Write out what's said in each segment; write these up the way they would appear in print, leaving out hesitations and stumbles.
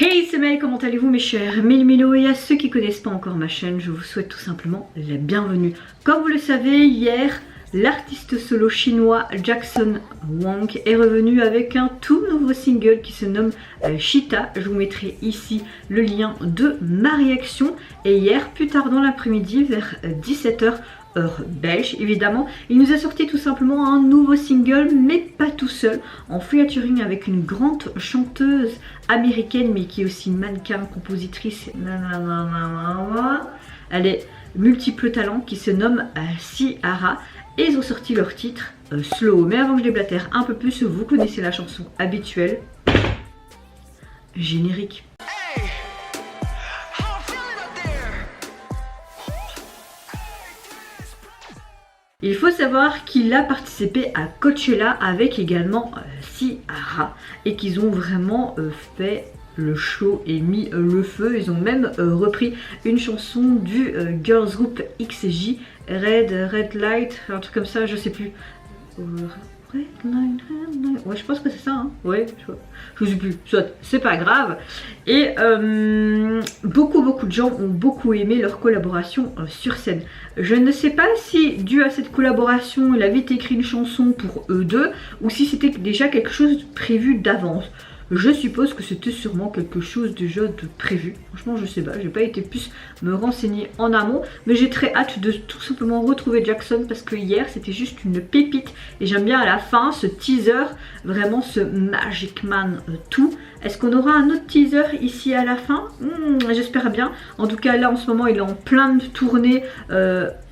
Hey c'est Mel, comment allez-vous mes chers Méli-Mélo, et à ceux qui ne connaissent pas encore ma chaîne, je vous souhaite tout simplement la bienvenue. Comme vous le savez, hier, l'artiste solo chinois Jackson Wang est revenu avec un tout nouveau single qui se nomme Cheetah. Je vous mettrai ici le lien de ma réaction. Et hier, plus tard dans l'après-midi, vers 17 h, heure belge évidemment, il nous a sorti tout simplement un nouveau single, mais pas tout seul, en featuring avec une grande chanteuse américaine mais qui est aussi mannequin, compositrice, elle est multiple talent, qui se nomme Ciara, et ils ont sorti leur titre Slow. Mais avant que je déblatère un peu plus, vous connaissez la chanson habituelle, générique. Il faut savoir qu'il a participé à Coachella avec également Ciara, et qu'ils ont vraiment fait le show et mis le feu. Ils ont même repris une chanson du girls group XJ, Red Light, un truc comme ça, je sais plus. Red Light. Ouais, je pense que c'est ça, hein. Ouais, je sais plus, soit, c'est pas grave. Et beaucoup de gens ont beaucoup aimé leur collaboration sur scène. Je ne sais pas si, dû à cette collaboration, il avait écrit une chanson pour eux deux, ou si c'était déjà quelque chose prévu d'avance. Je suppose que c'était sûrement quelque chose déjà de prévu. Franchement, je sais pas, j'ai pas été plus me renseigner en amont, mais j'ai très hâte de tout simplement retrouver Jackson, parce que hier c'était juste une pépite, et j'aime bien à la fin ce teaser, vraiment ce Magic Man tout. Est-ce qu'on aura un autre teaser ici à la fin? J'espère bien. En tout cas là en ce moment il est en pleine tournée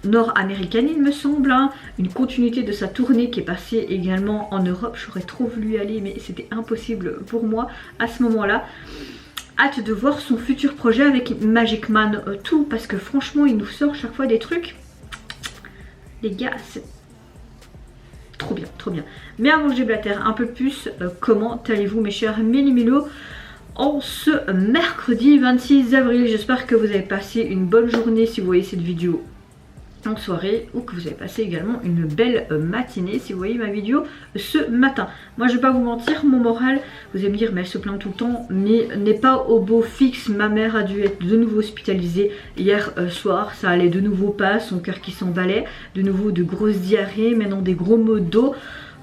nord-américaine il me semble, hein. Une continuité de sa tournée qui est passée également en Europe. J'aurais trop voulu y aller mais c'était impossible pour moi à ce moment là. Hâte de voir son futur projet avec Magic Man tout, parce que franchement il nous sort chaque fois des trucs, les gars, c'est trop bien, trop bien. Mais avant que je déblatère un peu plus, comment allez-vous mes chers Méli-Mélo en ce mercredi 26 avril? J'espère que vous avez passé une bonne journée si vous voyez cette vidéo en soirée, ou que vous avez passé également une belle matinée si vous voyez ma vidéo ce matin. Moi je vais pas vous mentir, mon moral, vous allez me dire mais elle se plaint tout le temps, mais n'est pas au beau fixe. Ma mère a dû être de nouveau hospitalisée hier soir, ça allait de nouveau pas, son cœur qui s'emballait, de nouveau de grosses diarrhées, maintenant des gros maux d'eau.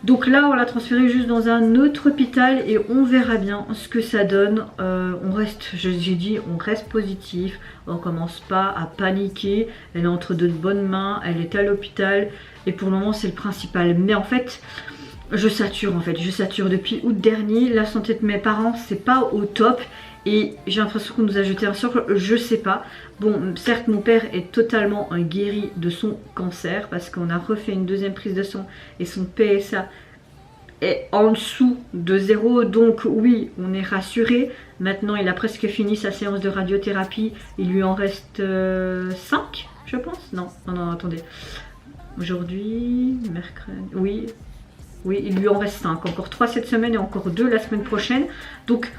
Donc là on l'a transférée juste dans un autre hôpital et on verra bien ce que ça donne. On reste, j'ai dit, on reste positif, on commence pas à paniquer. Elle est entre de bonnes mains, elle est à l'hôpital et pour le moment c'est le principal. Mais en fait je sature, je sature depuis août dernier. La santé de mes parents c'est pas au top. Et j'ai l'impression qu'on nous a jeté un sort, je sais pas. Bon, certes mon père est totalement guéri de son cancer, parce qu'on a refait une deuxième prise de sang et son PSA est en dessous de 0. Donc oui, on est rassuré. Maintenant il a presque fini sa séance de radiothérapie. Il lui en reste 5 je pense. Non, attendez. Aujourd'hui, mercredi, oui, il lui en reste 5. Encore 3 cette semaine et encore 2 la semaine prochaine. Donc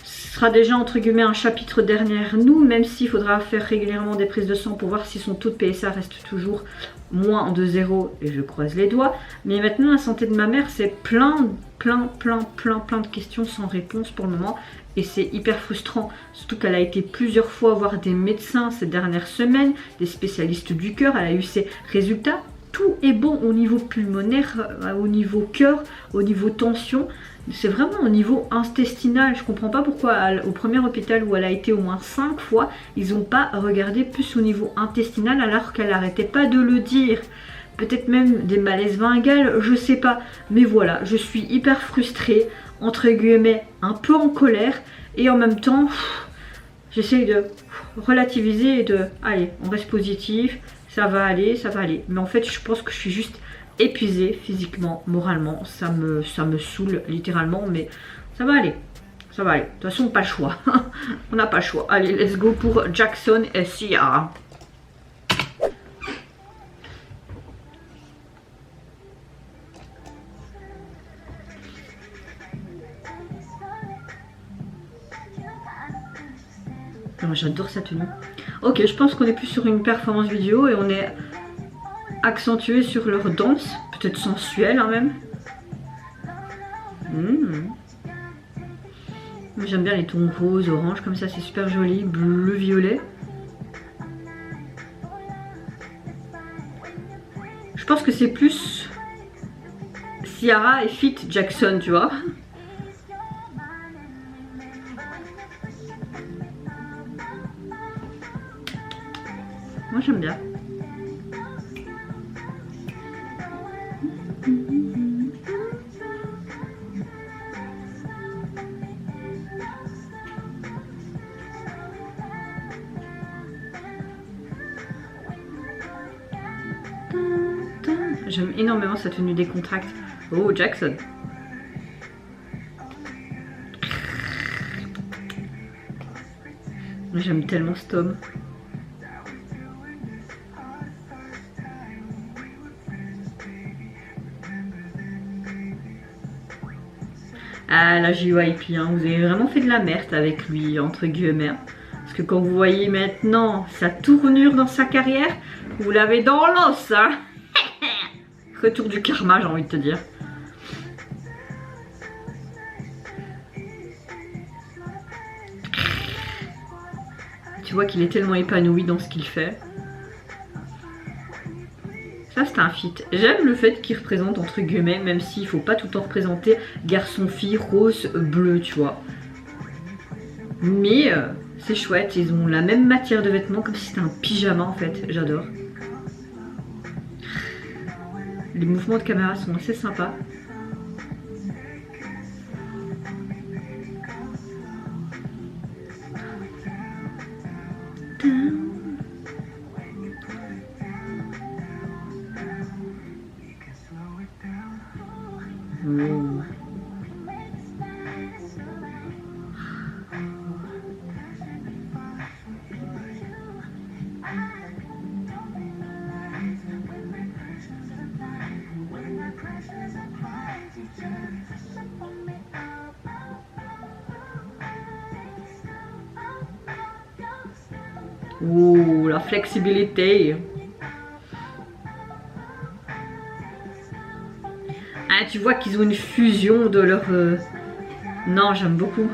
sera déjà entre guillemets un chapitre derrière nous, même s'il faudra faire régulièrement des prises de sang pour voir si son taux de PSA reste toujours moins de 0, et je croise les doigts. Mais maintenant la santé de ma mère c'est plein de questions sans réponse pour le moment, et c'est hyper frustrant, surtout qu'elle a été plusieurs fois voir des médecins ces dernières semaines, des spécialistes du cœur. Elle a eu ses résultats, tout est bon au niveau pulmonaire, au niveau cœur, au niveau tension. C'est vraiment au niveau intestinal. Je comprends pas pourquoi au premier hôpital où elle a été au moins 5 fois, ils n'ont pas regardé plus au niveau intestinal, alors qu'elle n'arrêtait pas de le dire. Peut-être même des malaises vaginales, je sais pas. Mais voilà, je suis hyper frustrée, entre guillemets, un peu en colère. Et en même temps, j'essaye de relativiser et de, allez, on reste positif, ça va aller, ça va aller. Mais en fait, je pense que je suis juste épuisée physiquement, moralement, ça me saoule littéralement, mais ça va aller, ça va aller. De toute façon, pas le choix. On n'a pas le choix. Allez, let's go pour Jackson et Ciara. J'adore sa tenue. Ok, je pense qu'on est plus sur une performance vidéo et on est accentué sur leur danse, peut-être sensuelle hein, même. J'aime bien les tons rose, orange comme ça, c'est super joli, bleu, violet. Je pense que c'est plus Ciara et Fit Jackson, tu vois. Moi j'aime bien. J'aime énormément sa tenue décontracte. Oh, Jackson. J'aime tellement cet homme. Ah, la JYP, hein, vous avez vraiment fait de la merde avec lui, entre guillemets. Parce que quand vous voyez maintenant sa tournure dans sa carrière, vous l'avez dans l'os, hein. Retour du karma, j'ai envie de te dire. Tu vois qu'il est tellement épanoui dans ce qu'il fait. Ça, c'est un fit. J'aime le fait qu'il représente entre guillemets, même s'il faut pas tout le temps représenter garçon-fille, rose, bleu, tu vois. Mais c'est chouette, ils ont la même matière de vêtements, comme si c'était un pyjama en fait. J'adore. Les mouvements de caméra sont assez sympas. Oh. Oh, la flexibilité. Ah, tu vois qu'ils ont une fusion de leur... Non, j'aime beaucoup.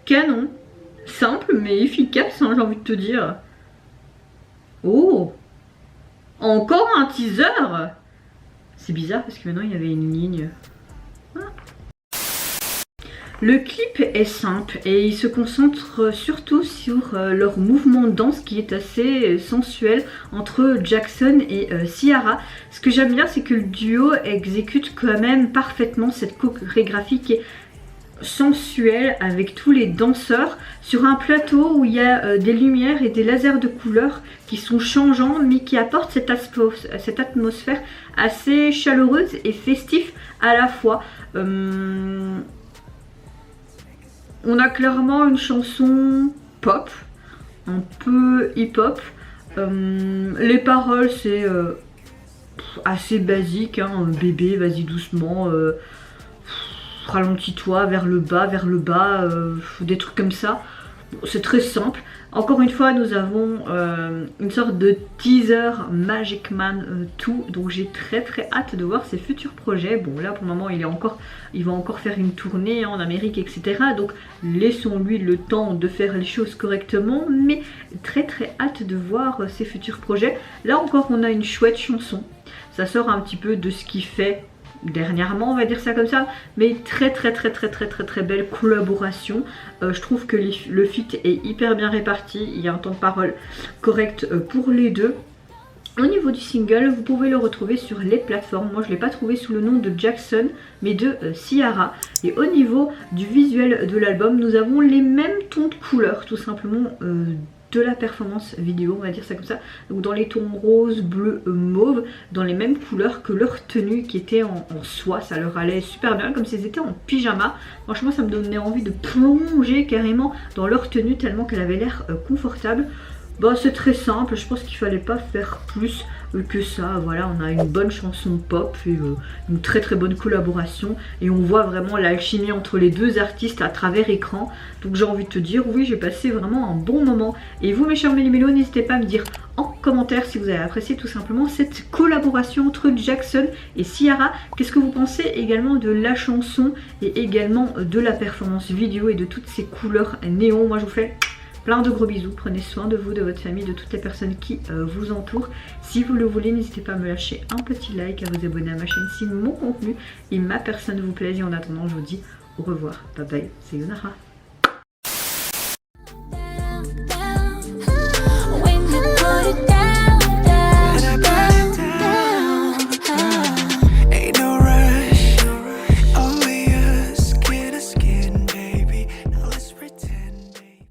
Canon. Simple mais efficace, hein, j'ai envie de te dire. Oh, encore un teaser. C'est bizarre parce que maintenant il y avait une ligne. Ah. Le clip est simple et il se concentre surtout sur leur mouvement de danse qui est assez sensuel entre Jackson et Ciara. Ce que j'aime bien, c'est que le duo exécute quand même parfaitement cette chorégraphie qui est sensuelle avec tous les danseurs sur un plateau où il y a des lumières et des lasers de couleurs qui sont changeants mais qui apportent cette atmosphère assez chaleureuse et festive à la fois. On a clairement une chanson pop, un peu hip-hop. Les paroles c'est assez basique, hein. Bébé, vas-y doucement, ralentis-toi, vers le bas, des trucs comme ça. C'est très simple. Encore une fois, nous avons une sorte de teaser Magic Man 2, donc j'ai très hâte de voir ses futurs projets. Bon là pour le moment il va encore faire une tournée en Amérique, etc. Donc laissons-lui le temps de faire les choses correctement, mais très hâte de voir ses futurs projets. Là encore on a une chouette chanson, ça sort un petit peu de ce qu'il fait dernièrement, on va dire ça comme ça, mais très belle collaboration. Je trouve que le feat est hyper bien réparti, il y a un temps de parole correct pour les deux. Au niveau du single, vous pouvez le retrouver sur les plateformes. Moi je ne l'ai pas trouvé sous le nom de Jackson mais de Ciara. Et au niveau du visuel de l'album, nous avons les mêmes tons de couleurs tout simplement de la performance vidéo, on va dire ça comme ça. Donc dans les tons rose, bleu, mauve, dans les mêmes couleurs que leur tenue qui était en soie. Ça leur allait super bien, comme s'ils étaient en pyjama. Franchement ça me donnait envie de plonger carrément dans leur tenue tellement qu'elle avait l'air confortable. Bon, c'est très simple, je pense qu'il fallait pas faire plus que ça. Voilà, on a une bonne chanson pop et une très très bonne collaboration. Et on voit vraiment l'alchimie entre les deux artistes à travers écran. Donc j'ai envie de te dire, oui, j'ai passé vraiment un bon moment. Et vous, mes chers méli-mélos, n'hésitez pas à me dire en commentaire si vous avez apprécié tout simplement cette collaboration entre Jackson et Ciara. Qu'est-ce que vous pensez également de la chanson et également de la performance vidéo et de toutes ces couleurs néon. Moi je vous fais plein de gros bisous, prenez soin de vous, de votre famille, de toutes les personnes qui vous entourent. Si vous le voulez, n'hésitez pas à me lâcher un petit like, à vous abonner à ma chaîne si mon contenu et ma personne vous plaisent. Et en attendant, je vous dis au revoir, bye bye, c'est Yonara.